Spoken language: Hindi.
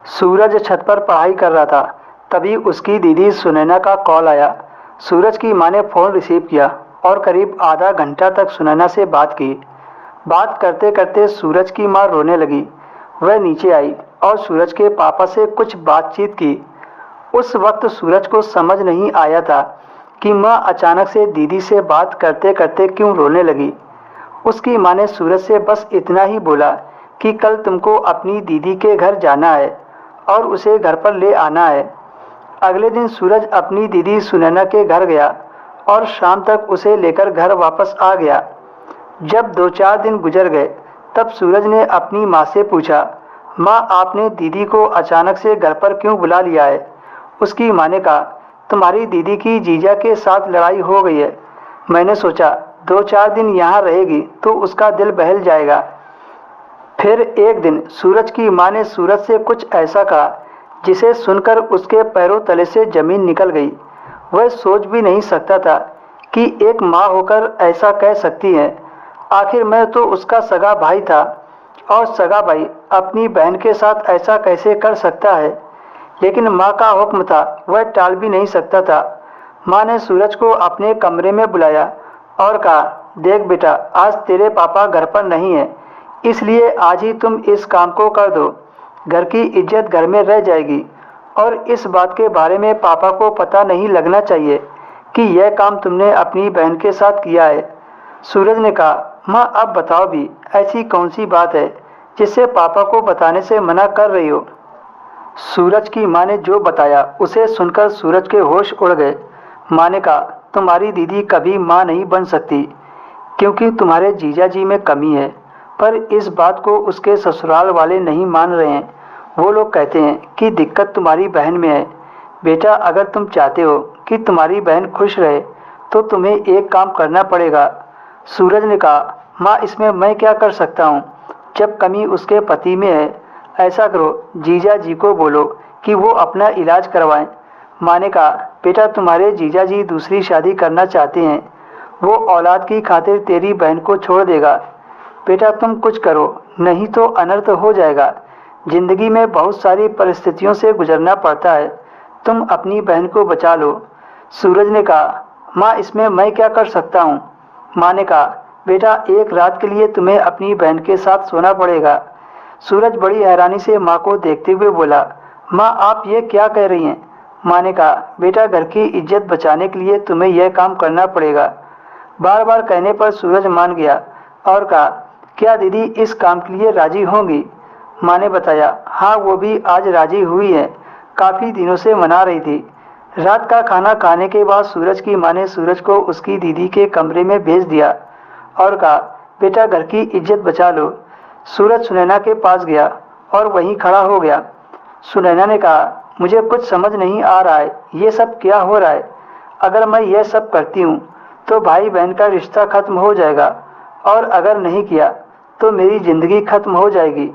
सूरज छत पर पढ़ाई कर रहा था। तभी उसकी दीदी सुनैना का कॉल आया। सूरज की माँ ने फ़ोन रिसीव किया और करीब आधा घंटा तक सुनैना से बात की। बात करते करते सूरज की माँ रोने लगी। वह नीचे आई और सूरज के पापा से कुछ बातचीत की। उस वक्त सूरज को समझ नहीं आया था कि माँ अचानक से दीदी से बात करते करते क्यों रोने लगी। उसकी माँ ने सूरज से बस इतना ही बोला कि कल तुमको अपनी दीदी के घर जाना है और उसे घर पर ले आना है। अगले दिन सूरज अपनी दीदी सुनैना के घर गया और शाम तक उसे लेकर घर वापस आ गया। जब 2-4 दिन गुजर गए तब सूरज ने अपनी माँ से पूछा, माँ आपने दीदी को अचानक से घर पर क्यों बुला लिया है? उसकी माँ ने कहा, तुम्हारी दीदी की जीजा के साथ लड़ाई हो गई है। मैंने सोचा 2-4 दिन यहाँ रहेगी तो उसका दिल बहल जाएगा। फिर एक दिन सूरज की माँ ने सूरज से कुछ ऐसा कहा जिसे सुनकर उसके पैरों तले से जमीन निकल गई। वह सोच भी नहीं सकता था कि एक माँ होकर ऐसा कह सकती है। आखिर मैं तो उसका सगा भाई था और सगा भाई अपनी बहन के साथ ऐसा कैसे कर सकता है? लेकिन माँ का हुक्म था, वह टाल भी नहीं सकता था। माँ ने सूरज को अपने कमरे में बुलाया और कहा, देख बेटा, आज तेरे पापा घर पर नहीं है, इसलिए आज ही तुम इस काम को कर दो। घर की इज्जत घर में रह जाएगी और इस बात के बारे में पापा को पता नहीं लगना चाहिए कि यह काम तुमने अपनी बहन के साथ किया है। सूरज ने कहा, माँ अब बताओ भी, ऐसी कौन सी बात है जिससे पापा को बताने से मना कर रही हो? सूरज की माँ ने जो बताया उसे सुनकर सूरज के होश उड़ गए। माँ ने कहा, तुम्हारी दीदी कभी माँ नहीं बन सकती क्योंकि तुम्हारे जीजा जी में कमी है, पर इस बात को उसके ससुराल वाले नहीं मान रहे हैं। वो लोग कहते हैं कि दिक्कत तुम्हारी बहन में है। बेटा, अगर तुम चाहते हो कि तुम्हारी बहन खुश रहे तो तुम्हें एक काम करना पड़ेगा। सूरज ने कहा, माँ इसमें मैं क्या कर सकता हूँ? जब कमी उसके पति में है, ऐसा करो, जीजा जी को बोलो कि वो अपना इलाज करवाएं। माँ ने कहा, बेटा तुम्हारे जीजा जी दूसरी शादी करना चाहते हैं। वो औलाद की खातिर तेरी बहन को छोड़ देगा। बेटा तुम कुछ करो, नहीं तो अनर्थ हो जाएगा। जिंदगी में बहुत सारी परिस्थितियों से गुजरना पड़ता है, तुम अपनी बहन को बचा लो। सूरज ने कहा, माँ इसमें मैं क्या कर सकता हूँ? माँ ने कहा, बेटा एक रात के लिए तुम्हें अपनी बहन के साथ सोना पड़ेगा। सूरज बड़ी हैरानी से माँ को देखते हुए बोला, माँ आप ये क्या कह रही हैं? माँ ने कहा, बेटा घर की इज्जत बचाने के लिए तुम्हें यह काम करना पड़ेगा। बार बार कहने पर सूरज मान गया और कहा, क्या दीदी इस काम के लिए राजी होंगी? माँ ने बताया, हाँ वो भी आज राजी हुई है, काफ़ी दिनों से मना रही थी। रात का खाना खाने के बाद सूरज की माँ ने सूरज को उसकी दीदी के कमरे में भेज दिया और कहा, बेटा घर की इज्जत बचा लो। सूरज सुनैना के पास गया और वहीं खड़ा हो गया। सुनैना ने कहा, मुझे कुछ समझ नहीं आ रहा है, ये सब क्या हो रहा है? अगर मैं यह सब करती हूँ तो भाई बहन का रिश्ता खत्म हो जाएगा और अगर नहीं किया तो मेरी ज़िंदगी खत्म हो जाएगी।